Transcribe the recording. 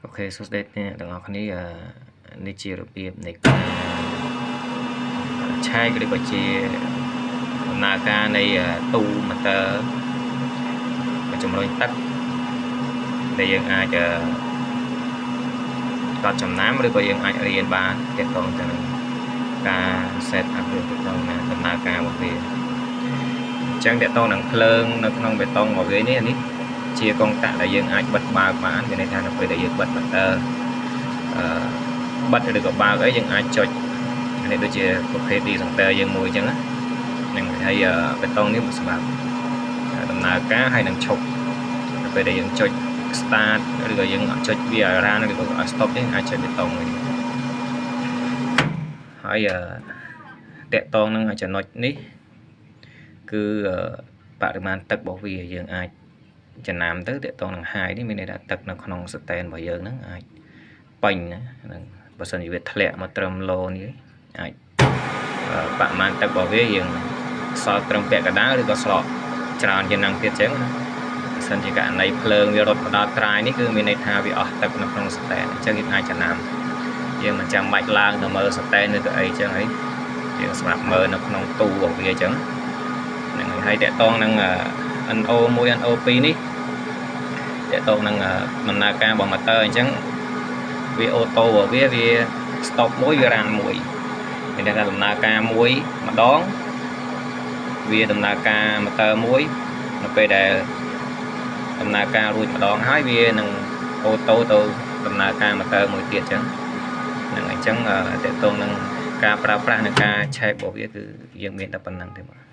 Ok, số đây nè, đừng học này này chia được biệt này chai cái đấy gọi chia naga này tu mà ta trong đôi tắt đâyยังอาจจะก็จำน้ำหรือก็ยังอาจเรียนบ้านเกี่ยวกับการเซตอัพเรื่องเกี่ยวกับดำเนินการบริเวณจังเดี๋ยวต้องหนังเพลิงนักน้องไปต้องบริเวณนี้อันนี้เชียร์กองตะได้ยังอาจบัดบาบ้านในทางไปได้ยังบัดบัดบัดđượcบาก็ยังอาจจดอันนี้โดยเฉพาะเพจดีสังเตยยังมวยจังนะยังให้ไปต้องนี่มันสบายดำเนินการให้หนังชกไปได้ยังจดstart ឬក៏យើងអត់ចុចវាឲ្យរានឬក៏ឲ្យ stop ទេអាចចុចបេតុងវិញហើយតកតងនឹងចំណុចនេះគឺបរិមាណទឹករបស់វាយើងអាចចំណាំទៅតកតងនឹងហាយនេះមានន័យថាទឹកនៅក្នុង stand របស់យើងហ្នឹងអាចពេញណាហ្នឹងបើសិនជាវាធ្លាក់មកត្រឹមឡូនេះអាចបរិមាណទឹករបស់វាយើងសល់ត្រឹមពាក់កណ្ដាលឬក៏ស្រកច្រើនជាងហ្នឹងទៀតចឹងណាសិនជាករណីភ្លើងវារត់ដល់ត្រាយនេះគឺមានន័យថាវាអស់ទឹកនៅក្នុង stand អញ្ចឹងយើងអាចចំណាំយើងមិនចាំបាច់ឡើងទៅមើល stand ឬទៅអីចឹងហើយយើងសម្រាប់មើលនៅក្នុងទូរបស់វាអញ្ចឹងហ្នឹងហើយតកតងនឹង NO1 NO2 នេះតកតងនឹងដំណើរការរបស់ motor អញ្ចឹងវាអូតូរបស់វា stop មួយវា run មួយមានន័យថាដំណើរការមួយម្ដងវាដំណើរការ motor មួយនៅពេលដែលដំណើរការរួចម្ដងហើយវានឹងអូតូទៅដំណើរការ motor មួយទៀតចឹងហ្នឹងអញ្ចឹងតកតងនឹងការប្រើប្រាស់និងការឆែករបស់វាគឺយើងមានតែប៉ុណ្្នឹងទេបាទ